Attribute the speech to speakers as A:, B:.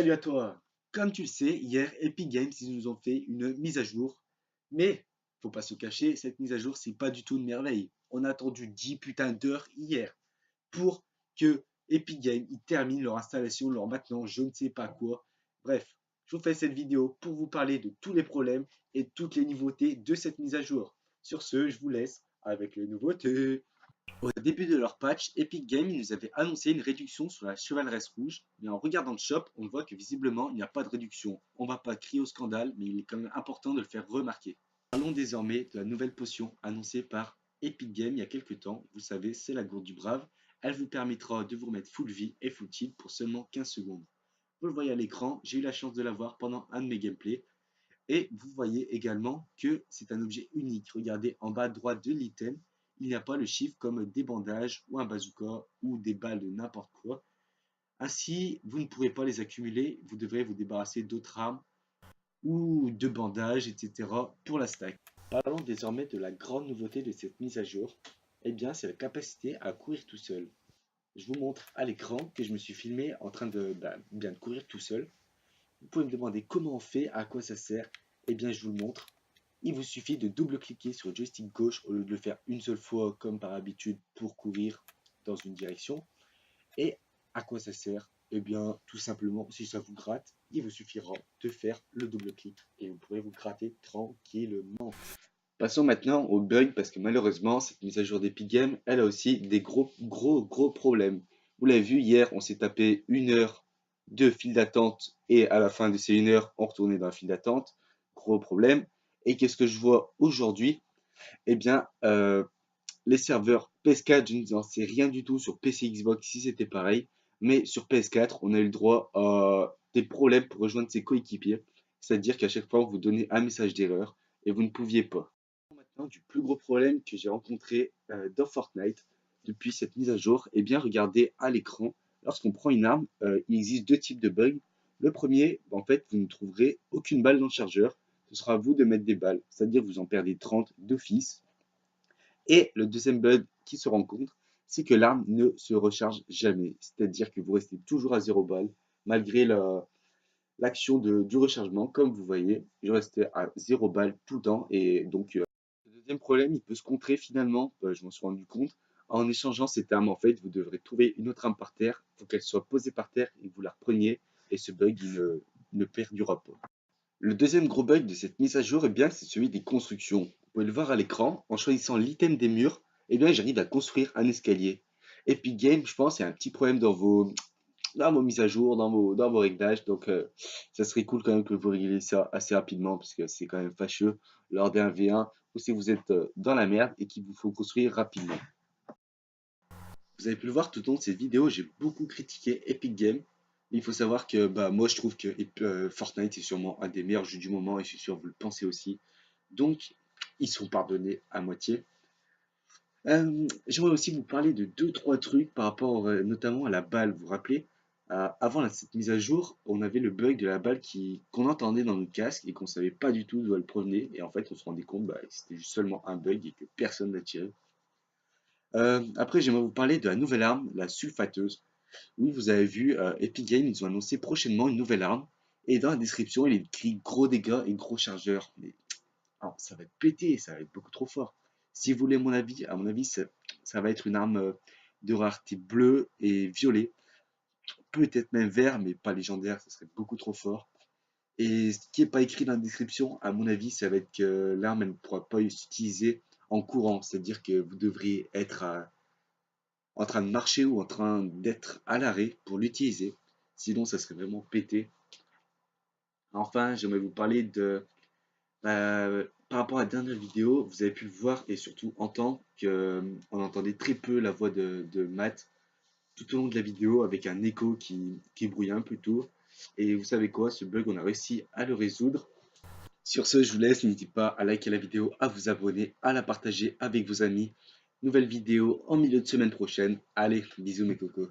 A: Salut à toi! Comme tu le sais, hier, Epic Games, ils nous ont fait une mise à jour. Mais, faut pas se cacher, cette mise à jour, c'est pas du tout une merveille. On a attendu 10 putains d'heures hier pour que Epic Games ils terminent leur installation, leur maintenant, je ne sais pas quoi. Bref, je vous fais cette vidéo pour vous parler de tous les problèmes et de toutes les nouveautés de cette mise à jour. Sur ce, je vous laisse avec les nouveautés. Au début de leur patch, Epic Games nous avait annoncé une réduction sur la chevaleresse rouge, mais en regardant le shop, on voit que visiblement il n'y a pas de réduction. On va pas crier au scandale, mais il est quand même important de le faire remarquer. Parlons désormais de la nouvelle potion annoncée par Epic Games il y a quelques temps. Vous savez, c'est la gourde du brave. Elle vous permettra de vous remettre full vie et full tilt pour seulement 15 secondes. Vous le voyez à l'écran, j'ai eu la chance de l'avoir pendant un de mes gameplays. Et vous voyez également que c'est un objet unique. Regardez en bas à droite de l'item, il n'y a pas le chiffre comme des bandages ou un bazooka ou des balles de n'importe quoi. Ainsi, vous ne pourrez pas les accumuler, vous devrez vous débarrasser d'autres armes ou de bandages, etc. pour la stack. Parlons désormais de la grande nouveauté de cette mise à jour. Eh bien, c'est la capacité à courir tout seul. Je vous montre à l'écran que je me suis filmé en train de bien de courir tout seul. Vous pouvez me demander comment on fait, à quoi ça sert. Eh bien, je vous le montre. Il vous suffit de double-cliquer sur le joystick gauche au lieu de le faire une seule fois comme par habitude pour courir dans une direction. Et à quoi ça sert? Eh bien, tout simplement, si ça vous gratte, il vous suffira de faire le double-clic et vous pourrez vous gratter tranquillement. Passons maintenant au bug parce que malheureusement, cette mise à jour d'Epic Games, elle a aussi des gros problèmes. Vous l'avez vu, hier, on s'est tapé une heure de file d'attente et à la fin de ces une heure, on retournait dans la file d'attente. Gros problème. Et qu'est-ce que je vois aujourd'hui? Eh bien, les serveurs PS4, je n'en sais rien du tout sur PC Xbox si c'était pareil. Mais sur PS4, on a eu le droit à des problèmes pour rejoindre ses coéquipiers. C'est-à-dire qu'à chaque fois, on vous donnait un message d'erreur et vous ne pouviez pas. Maintenant, du plus gros problème que j'ai rencontré dans Fortnite depuis cette mise à jour, eh bien, regardez à l'écran, lorsqu'on prend une arme, il existe deux types de bugs. Le premier, en fait, vous ne trouverez aucune balle dans le chargeur. Ce sera à vous de mettre des balles, c'est-à-dire vous en perdez 30 d'office. Et le deuxième bug qui se rencontre, c'est que l'arme ne se recharge jamais. C'est-à-dire que vous restez toujours à 0 balle, malgré l'action du rechargement. Comme vous voyez, je restais à 0 balle tout le temps. Et donc, le deuxième problème, il peut se contrer finalement, je m'en suis rendu compte, en échangeant cette arme. En fait, vous devrez trouver une autre arme par terre, il faut qu'elle soit posée par terre et que vous la repreniez. Et ce bug, il ne perdurera pas. Le deuxième gros bug de cette mise à jour, eh bien, c'est celui des constructions. Vous pouvez le voir à l'écran, en choisissant l'item des murs, eh bien, j'arrive à construire un escalier. Epic Games, je pense, il y a un petit problème dans vos mises à jour, dans vos réglages, donc ça serait cool quand même que vous régliez ça assez rapidement, parce que c'est quand même fâcheux lors d'un V1, ou si vous êtes dans la merde et qu'il vous faut construire rapidement. Vous avez pu le voir tout au long de cette vidéo, j'ai beaucoup critiqué Epic Games. Il faut savoir que moi je trouve que Fortnite est sûrement un des meilleurs jeux du moment et je suis sûr que vous le pensez aussi. Donc ils sont pardonnés à moitié. J'aimerais aussi vous parler de deux trois trucs par rapport notamment à la balle. Vous vous rappelez, avant cette mise à jour, on avait le bug de la balle qu'on entendait dans notre casque et qu'on savait pas du tout d'où elle provenait. Et en fait on se rendait compte que c'était juste seulement un bug et que personne n'a tiré. Après, j'aimerais vous parler de la nouvelle arme, la sulfateuse. Oui, vous avez vu, Epic Games, ils ont annoncé prochainement une nouvelle arme. Et dans la description, il est écrit gros dégâts et gros chargeur. Mais alors, ça va être pété, ça va être beaucoup trop fort. Si vous voulez mon avis, à mon avis, ça va être une arme de rareté bleue et violet. Peut-être même vert, mais pas légendaire, ça serait beaucoup trop fort. Et ce qui n'est pas écrit dans la description, à mon avis, ça va être que l'arme elle ne pourra pas s'utiliser en courant. C'est-à-dire que vous devriez être en train de marcher ou en train d'être à l'arrêt pour l'utiliser. Sinon, ça serait vraiment pété. Enfin, j'aimerais vous parler par rapport à la dernière vidéo, vous avez pu le voir et surtout entendre qu'on entendait très peu la voix de Matt tout au long de la vidéo avec un écho qui brouillait un peu tout. Et vous savez quoi, ce bug, on a réussi à le résoudre. Sur ce, je vous laisse. N'hésitez pas à liker la vidéo, à vous abonner, à la partager avec vos amis. Nouvelle vidéo en milieu de semaine prochaine. Allez, bisous mes cocos.